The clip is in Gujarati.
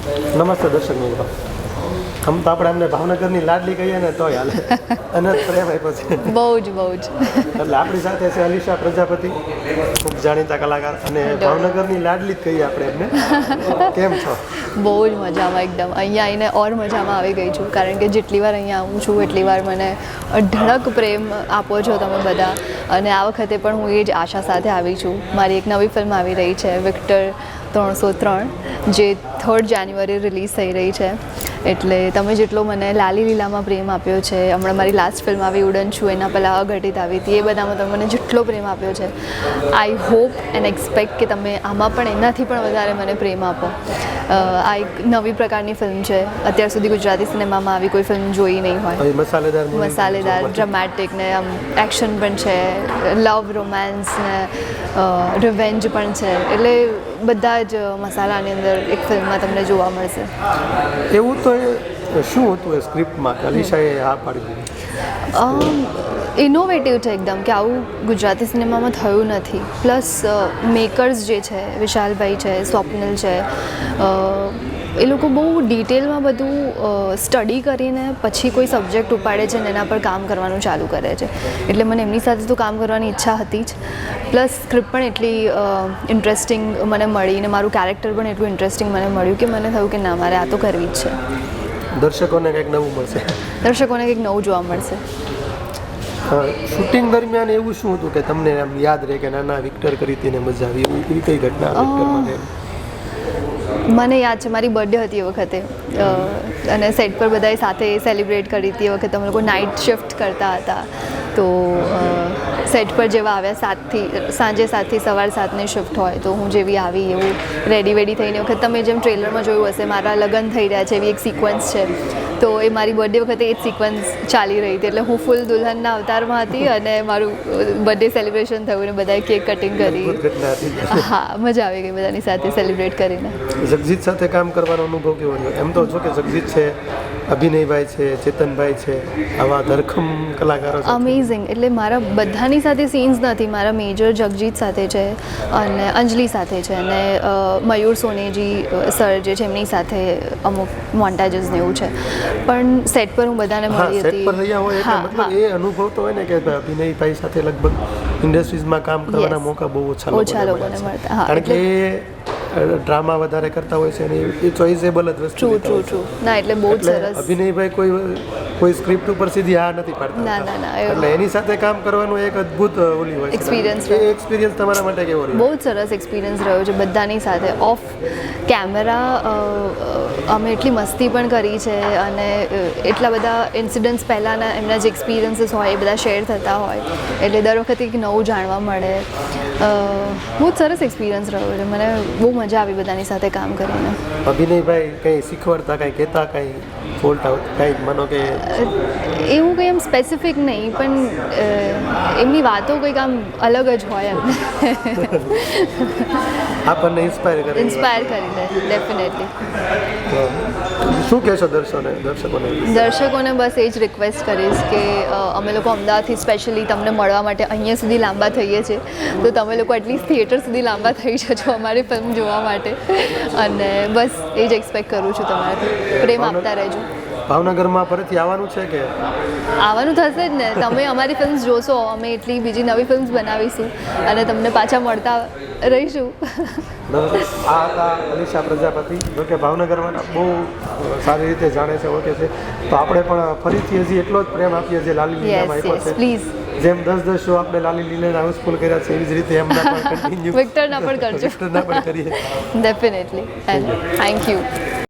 નમસ્તે દર્શક મિત્રો. આમ તો આપણે અમને ભાવનગરની લાડલી કહીએ ને તોય હાલે. અનંત પ્રેમ આપ્યો છે. બહુ જ એટલે આપણી સાથે છે અલીશા પ્રજાપતિ, ખૂબ જાણીતા કલાકાર, અને ભાવનગરની લાડલી જ કહીએ આપણે એમને. કેમ છો? બહુ જ મજામાં એકદમ. અહીંયા આવીને ઓર મજામાં આવી ગઈ છું, કારણ કે જેટલી વાર અહીંયા આવું છું એટલી વાર મને અઢળક પ્રેમ આપો છો તમે બધા. અને આ વખતે પણ હું એ જ આશા સાથે આવી છું. મારી એક નવી ફિલ્મ આવી રહી છે, વિક્ટર 303, જે 3 જાન્યુઆરી રિલીઝ થઈ રહી છે. એટલે તમે જેટલો મને લાલી લીલામાં પ્રેમ આપ્યો છે, હમણાં મારી લાસ્ટ ફિલ્મ આવી ઉડન છું, એના પહેલાં અઘટિત આવી હતી, એ બધામાં તમે મને જેટલો પ્રેમ આપ્યો છે, આઈ હોપ એન્ડ એક્સપેક્ટ કે તમે આમાં પણ એનાથી પણ વધારે મને પ્રેમ આપો. આ એક નવી પ્રકારની ફિલ્મ છે. અત્યાર સુધી ગુજરાતી સિનેમામાં આવી કોઈ ફિલ્મ જોઈ નહીં હોય. મસાલેદાર, ડ્રામેટિક ને આમ એક્શન પણ છે, લવ, રોમાન્સ ને રિવેન્જ પણ છે. એટલે બધા જ મસાલાની અંદર એક ફિલ્મમાં તમને જોવા મળશે. એવું તો શું હતું એ સ્ક્રિપ્ટમાં અલીશાએ હા પાડી દીધી? ઇનોવેટિવ છે એકદમ, કે આવું ગુજરાતી સિનેમામાં થયું નથી. પ્લસ મેકર્સ જે છે, વિશાલભાઈ છે, સ્વપ્નિલ છે, એ લોકો બહુ ડિટેલમાં બધું સ્ટડી કરીને પછી કોઈ સબ્જેક્ટ ઉપાડે છે ને એના પર કામ કરવાનું ચાલુ કરે છે. એટલે મને એમની સાથે તો કામ કરવાની ઈચ્છા હતી જ. પ્લસ સ્ક્રિપ્ટ પણ એટલી ઇન્ટરેસ્ટિંગ મને મળી, ને મારું કેરેક્ટર પણ એટલું ઇન્ટરેસ્ટિંગ મને મળ્યું કે મને થયું કે ના, મારે આ તો કરવી જ છે. દર્શકોને કંઈક નવું મળશે. દર્શકોને કંઈક નવું જોવા મળશે. શૂટિંગ દરમિયાન એવું શું હતું કે તમને આમ યાદ રહે કે ના વિક્ટર કરી હતી ને મજા આવી? એવી કઈ ઘટના વિક્ટર માટે? મને યાદ છે, મારી બર્થડે હતી એ વખતે, અને સેટ પર બધાએ સાથે સેલિબ્રેટ કરી હતી. એ વખતે અમે લોકો નાઇટ શિફ્ટ કરતા હતા. તો સેટ પર જેવા આવ્યા સાંજે 7 થી સવાર 7ની શિફ્ટ હોય, તો હું જેવી આવી એવું રેડી થઈને, વખત તમે જેમ ટ્રેલરમાં જોયું હશે, મારા લગ્ન થઈ રહ્યા છે એવી એક સિક્વન્સ છે. તો એ મારી બર્થડે વખતે એ જ સિક્વન્સ ચાલી રહી હતી. એટલે હું ફૂલ દુલ્હનના અવતારમાં હતી અને મારું બર્થડે સેલિબ્રેશન થયું ને બધાએ કેક કટિંગ કરી. હા, મજા આવી ગઈ બધાની સાથે સેલિબ્રેટ કરીને. જગજીત સાથે કામ કરવાનો અનુભવ કેવો રહ્યો? એમ તો જો કે જગજીત છે, અભિનયભાઈ છે, ચેતનભાઈ છે, આવા ધરખમ કલાકારો છે. અમેઝિંગ. એટલે મારા બધાની સાથે સીન્સ નથી. મારા મેજર જગજીત સાથે છે, અને અંજલિ સાથે છે, અને મયુર સોનેજી સર જે છે એમની સાથે અમુક મોન્ટાજીસ ને એવું છે. પણ સેટ પર હું બધાને મળી હતી. સેટ પર રહ્યા હોય એટલે મતલબ એ અનુભવ તો હોય ને કે અભિનયભાઈ સાથે લગભગ ઇન્ડસ્ટ્રીઝમાં કામ કરવાના મોકા બહુ ઓછા લોકોને મળતા. કારણ કે ડ્રામા વધારે કરતા હોય છે અને એ ચોઇસેબલ જ વસ્તુ. ટ્રુ. ના, એટલે બહુ જ સરસ. અભિનયભાઈ કોઈ સ્ક્રિપ્ટ ઉપર સીધી હા નથી પાડતા. ના. એટલે એની સાથે કામ કરવાનું એક અદ્ભુત ઓલી હોય છે. એક્સપિરિયન્સ તમારા માટે કેવો રહ્યો? બહુ જ સરસ એક્સપિરિયન્સ રહ્યો છે બધાની સાથે. ઓફ કેમેરા અમે એટલી મસ્તી પણ કરી છે, અને એટલા બધા ઇન્સિડન્ટ્સ પહેલાંના એમના જે એક્સપિરિયન્સીસ હોય એ બધા શેર થતા હોય, એટલે દર વખતે એક નવું જાણવા મળે. બહુ જ સરસ એક્સપિરિયન્સ રહ્યો છે. મને બહુ મજા આવી બધાની સાથે કામ કરીને. અભિનયભાઈ કંઈ શીખવાડતા, કંઈ કહેતા, કંઈ ફોલ્ટ આઉટ, કંઈ માનો કે એવું કંઈ એમ સ્પેસિફિક નહીં, પણ એમની વાતો કંઈક આમ અલગ જ હોય એમ. આપણને ઇન્સ્પાયર કરી દે ડેફિનેટલી. શું કહેશો દર્શકોને? દર્શકોને બસ એ જ રિક્વેસ્ટ કરીશ કે અમે લોકો અમદાવાદથી સ્પેશિયલી તમને મળવા માટે અહીંયા સુધી લાંબા થઈએ છીએ, તો તમે લોકો એટલીસ્ટ થિયેટર સુધી લાંબા થઈ જજો અમારી ફિલ્મ જોવા માટે. અને બસ એ જ એક્સપેક્ટ કરું છું તમારાથી. પ્રેમ આપતા રહેજો. ભાવનગરમાં ફરીથી આવવાનું છે કે? આવવાનું થશે જ ને. તમે અમારી ફિલ્મ્સ જોશો, અમે એટલી બીજી નવી ફિલ્મ્સ બનાવીશું અને તમને પાછા મળતા રહીશું. આ હતા અલીશા પ્રજાપતિ, જોકે ભાવનગરમાં બહુ સારી રીતે જાણે છે, ઓળખે છે. તો આપણે પણ ફરીથી હજી એટલો જ પ્રેમ આપીએ જે લાલી લીલામાં આપ્યો છે. પ્લીઝ. જેમ 10 શો આપણે લાલી લીલાના હાઉસફુલ કર્યા છે, એવી જ રીતે એમના પણ કન્ટિન્યુ વિક્ટરના પણ કરજો. વિક્ટરના પણ કરીએ. ડેફિનેટલી. Thank you.